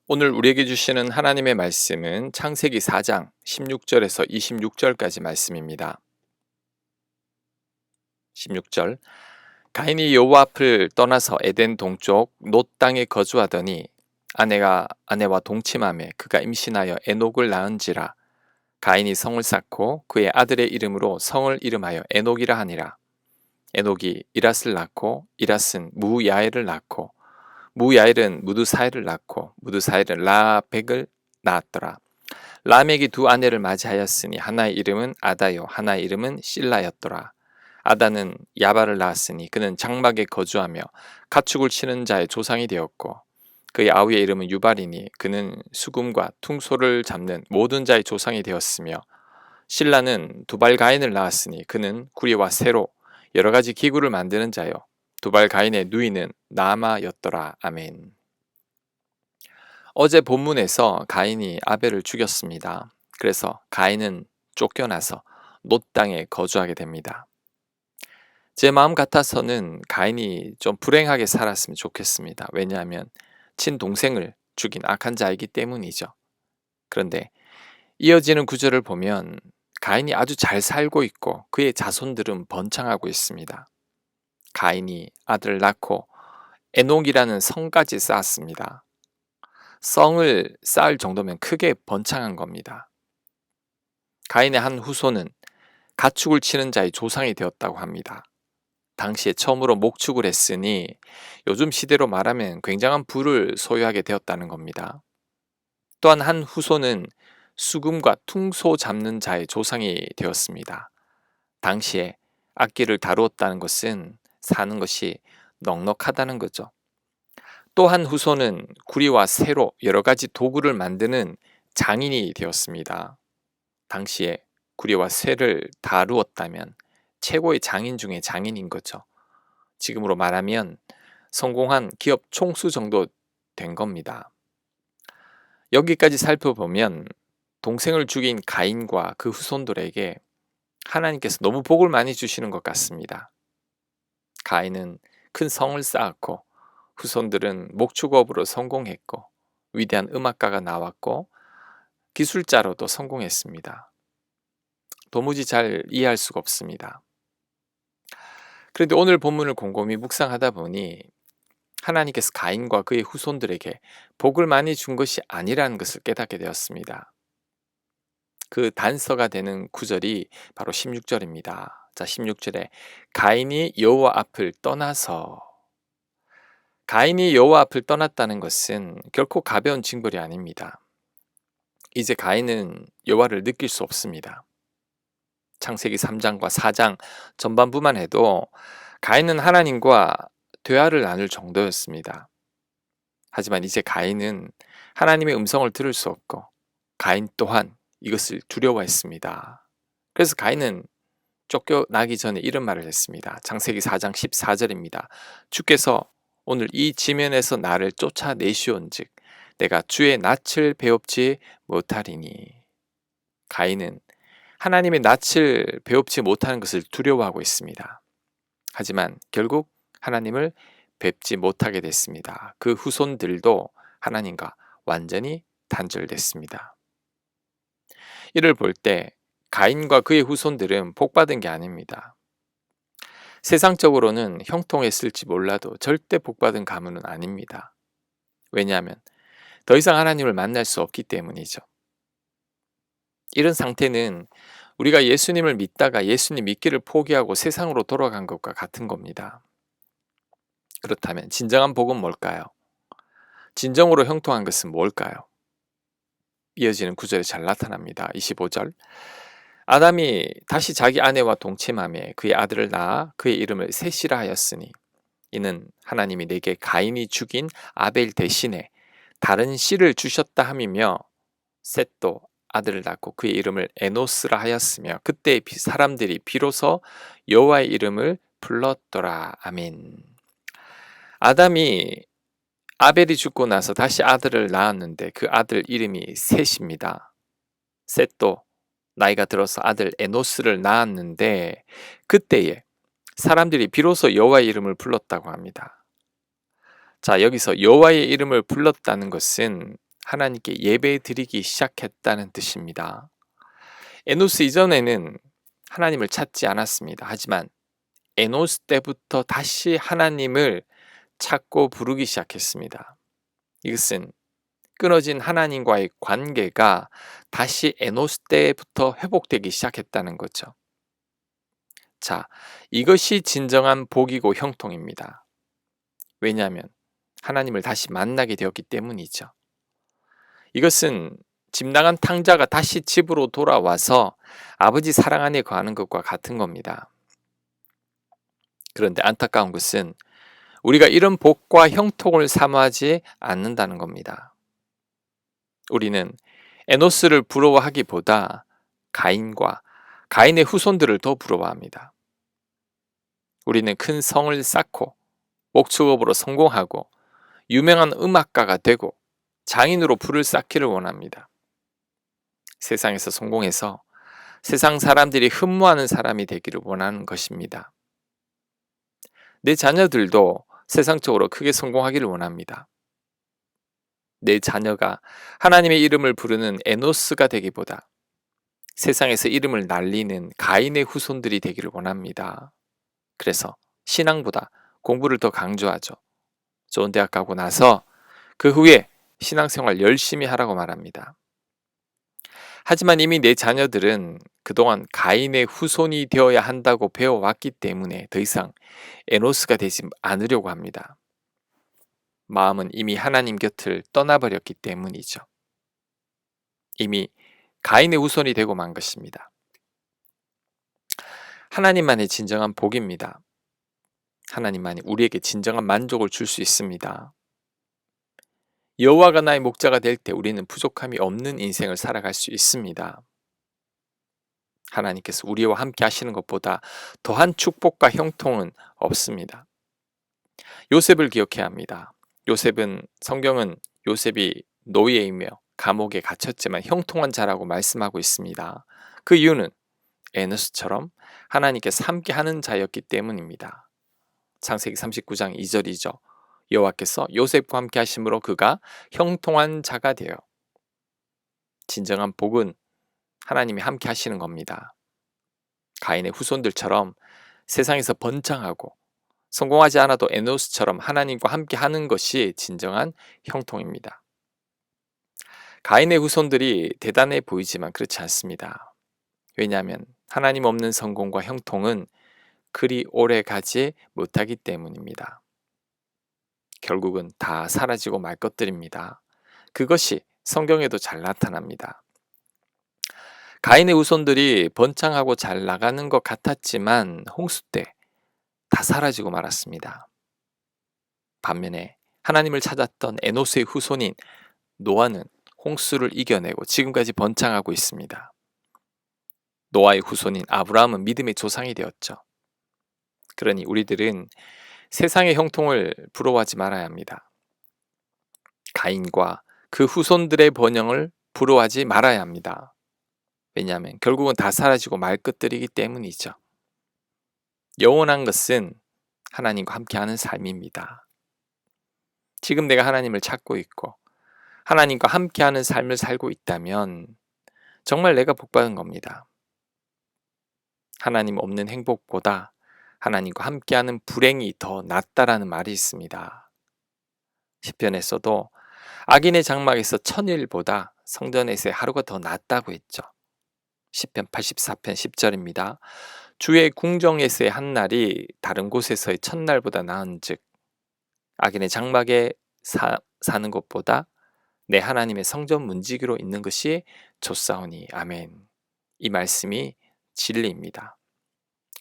오늘 우리에게 주시는 하나님의 말씀은 창세기 4장 16절에서 26절까지 말씀입니다. 16절 가인이 여호와 앞을 떠나서 에덴 동쪽 놋 땅에 거주하더니 아내와 동침하매 그가 임신하여 에녹을 낳은지라. 가인이 성을 쌓고 그의 아들의 이름으로 성을 이름하여 에녹이라 하니라. 에녹이 이랏을 낳고 이랏은 무야엘을 낳고 무야엘은 무드사엘을 낳고 무드사엘은 라벡을 낳았더라. 라멕이 두 아내를 맞이하였으니 하나의 이름은 아다요 하나의 이름은 실라였더라. 아다는 야발을 낳았으니 그는 장막에 거주하며 가축을 치는 자의 조상이 되었고 그의 아우의 이름은 유발이니 그는 수금과 퉁소를 잡는 모든 자의 조상이 되었으며 실라는 두발 가인을 낳았으니 그는 구리와 새로 여러 가지 기구를 만드는 자요 두발 가인의 누이는 나아마였더라. 아멘. 어제 본문에서 가인이 아벨을 죽였습니다. 그래서 가인은 쫓겨나서 놋 땅에 거주하게 됩니다. 제 마음 같아서는 가인이 좀 불행하게 살았으면 좋겠습니다. 왜냐하면 친동생을 죽인 악한 자이기 때문이죠. 그런데 이어지는 구절을 보면 가인이 아주 잘 살고 있고 그의 자손들은 번창하고 있습니다. 가인이 아들을 낳고 에녹이라는 성까지 쌓았습니다. 성을 쌓을 정도면 크게 번창한 겁니다. 가인의 한 후손은 가축을 치는 자의 조상이 되었다고 합니다. 당시에 처음으로 목축을 했으니 요즘 시대로 말하면 굉장한 부를 소유하게 되었다는 겁니다. 또한 한 후손은 수금과 퉁소 잡는 자의 조상이 되었습니다. 당시에 악기를 다루었다는 것은 사는 것이 넉넉하다는 거죠. 또 한 후손은 구리와 새로 여러 가지 도구를 만드는 장인이 되었습니다. 당시에 구리와 쇠를 다루었다면 최고의 장인 중에 장인인 거죠. 지금으로 말하면 성공한 기업 총수 정도 된 겁니다. 여기까지 살펴보면 동생을 죽인 가인과 그 후손들에게 하나님께서 너무 복을 많이 주시는 것 같습니다. 가인은 큰 성을 쌓았고 후손들은 목축업으로 성공했고 위대한 음악가가 나왔고 기술자로도 성공했습니다. 도무지 잘 이해할 수가 없습니다. 그런데 오늘 본문을 곰곰이 묵상하다 보니 하나님께서 가인과 그의 후손들에게 복을 많이 준 것이 아니라는 것을 깨닫게 되었습니다. 그 단서가 되는 구절이 바로 16절입니다. 자, 16절에 가인이 여호와 앞을 떠나서, 가인이 여호와 앞을 떠났다는 것은 결코 가벼운 징벌이 아닙니다. 이제 가인은 여호와를 느낄 수 없습니다. 창세기 3장과 4장 전반부만 해도 가인은 하나님과 대화를 나눌 정도였습니다. 하지만 이제 가인은 하나님의 음성을 들을 수 없고 가인 또한 이것을 두려워했습니다. 그래서 가인은 쫓겨나기 전에 이런 말을 했습니다. 창세기 4장 14절입니다. 주께서 오늘 이 지면에서 나를 쫓아내시온즉 내가 주의 낯을 배웁지 못하리니. 가인은 하나님의 낯을 배웁지 못하는 것을 두려워하고 있습니다. 하지만 결국 하나님을 뵙지 못하게 됐습니다. 그 후손들도 하나님과 완전히 단절됐습니다. 이를 볼 때 가인과 그의 후손들은 복받은 게 아닙니다. 세상적으로는 형통했을지 몰라도 절대 복받은 가문은 아닙니다. 왜냐하면 더 이상 하나님을 만날 수 없기 때문이죠. 이런 상태는 우리가 예수님을 믿다가 예수님 믿기를 포기하고 세상으로 돌아간 것과 같은 겁니다. 그렇다면 진정한 복은 뭘까요? 진정으로 형통한 것은 뭘까요? 이어지는 구절에 잘 나타납니다. 25절 아담이 다시 자기 아내와 동침하며 그의 아들을 낳아 그의 이름을 셋이라 하였으니 이는 하나님이 내게 가인이 죽인 아벨 대신에 다른 씨를 주셨다 함이며 셋도 아들을 낳고 그의 이름을 에노스라 하였으며 그때 사람들이 비로소 여호와의 이름을 불렀더라. 아멘. 아담이 아벨이 죽고 나서 다시 아들을 낳았는데 그 아들 이름이 셋입니다. 셋도 나이가 들어서 아들 에노스를 낳았는데 그때에 사람들이 비로소 여호와의 이름을 불렀다고 합니다. 자, 여기서 여호와의 이름을 불렀다는 것은 하나님께 예배 드리기 시작했다는 뜻입니다. 에노스 이전에는 하나님을 찾지 않았습니다. 하지만 에노스 때부터 다시 하나님을 찾고 부르기 시작했습니다. 이것은 끊어진 하나님과의 관계가 다시 에노스 때부터 회복되기 시작했다는 거죠. 자, 이것이 진정한 복이고 형통입니다. 왜냐하면 하나님을 다시 만나게 되었기 때문이죠. 이것은 집 나간 탕자가 다시 집으로 돌아와서 아버지 사랑 안에 거하는 것과 같은 겁니다. 그런데 안타까운 것은 우리가 이런 복과 형통을 사모하지 않는다는 겁니다. 우리는 에노스를 부러워하기보다 가인과 가인의 후손들을 더 부러워합니다. 우리는 큰 성을 쌓고 목축업으로 성공하고 유명한 음악가가 되고 장인으로 부를 쌓기를 원합니다. 세상에서 성공해서 세상 사람들이 흠모하는 사람이 되기를 원하는 것입니다. 내 자녀들도 세상적으로 크게 성공하기를 원합니다. 내 자녀가 하나님의 이름을 부르는 에노스가 되기보다 세상에서 이름을 날리는 가인의 후손들이 되기를 원합니다. 그래서 신앙보다 공부를 더 강조하죠. 좋은 대학 가고 나서 그 후에 신앙생활 열심히 하라고 말합니다. 하지만 이미 내 자녀들은 그동안 가인의 후손이 되어야 한다고 배워왔기 때문에 더 이상 에노스가 되지 않으려고 합니다. 마음은 이미 하나님 곁을 떠나버렸기 때문이죠. 이미 가인의 후손이 되고 만 것입니다. 하나님만의 진정한 복입니다. 하나님만이 우리에게 진정한 만족을 줄 수 있습니다. 여호와가 나의 목자가 될 때 우리는 부족함이 없는 인생을 살아갈 수 있습니다. 하나님께서 우리와 함께 하시는 것보다 더한 축복과 형통은 없습니다. 요셉을 기억해야 합니다. 성경은 요셉이 노예이며 감옥에 갇혔지만 형통한 자라고 말씀하고 있습니다. 그 이유는 에노스처럼 하나님께서 함께 하는 자였기 때문입니다. 창세기 39장 2절이죠. 여호와께서 요셉과 함께 하심으로 그가 형통한 자가 되어. 진정한 복은 하나님이 함께 하시는 겁니다. 가인의 후손들처럼 세상에서 번창하고 성공하지 않아도 에노스처럼 하나님과 함께 하는 것이 진정한 형통입니다. 가인의 후손들이 대단해 보이지만 그렇지 않습니다. 왜냐하면 하나님 없는 성공과 형통은 그리 오래 가지 못하기 때문입니다. 결국은 다 사라지고 말 것들입니다. 그것이 성경에도 잘 나타납니다. 가인의 후손들이 번창하고 잘 나가는 것 같았지만 홍수 때 다 사라지고 말았습니다. 반면에 하나님을 찾았던 에노스의 후손인 노아는 홍수를 이겨내고 지금까지 번창하고 있습니다. 노아의 후손인 아브라함은 믿음의 조상이 되었죠. 그러니 우리들은 세상의 형통을 부러워하지 말아야 합니다. 가인과 그 후손들의 번영을 부러워하지 말아야 합니다. 왜냐하면 결국은 다 사라지고 말 것들이기 때문이죠. 영원한 것은 하나님과 함께하는 삶입니다. 지금 내가 하나님을 찾고 있고 하나님과 함께하는 삶을 살고 있다면 정말 내가 복받은 겁니다. 하나님 없는 행복보다 하나님과 함께하는 불행이 더 낫다라는 말이 있습니다. 시편에서도 악인의 장막에서 천일보다 성전에서의 하루가 더 낫다고 했죠. 시편 84편 10절입니다. 주의 궁정에서의 한 날이 다른 곳에서의 첫날보다 나은즉 악인의 장막에 사는 것보다 내 하나님의 성전 문지기로 있는 것이 좋사오니 아멘. 이 말씀이 진리입니다.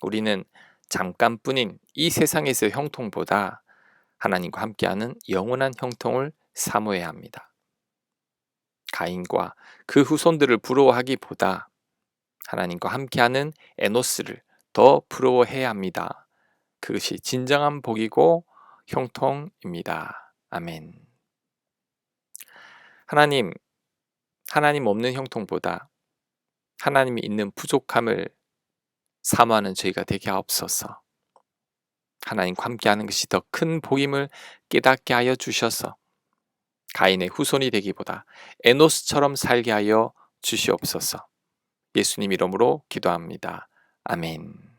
우리는 잠깐뿐인 이 세상에서의 형통보다 하나님과 함께하는 영원한 형통을 사모해야 합니다. 가인과 그 후손들을 부러워하기보다 하나님과 함께하는 에노스를 더 부러워해야 합니다. 그것이 진정한 복이고 형통입니다. 아멘. 하나님 없는 형통보다 하나님이 있는 부족함을 사모하는 저희가 되게 하옵소서. 하나님과 함께하는 것이 더 큰 복임을 깨닫게 하여 주셔서 가인의 후손이 되기보다 에노스처럼 살게 하여 주시옵소서. 예수님 이름으로 기도합니다. 아멘.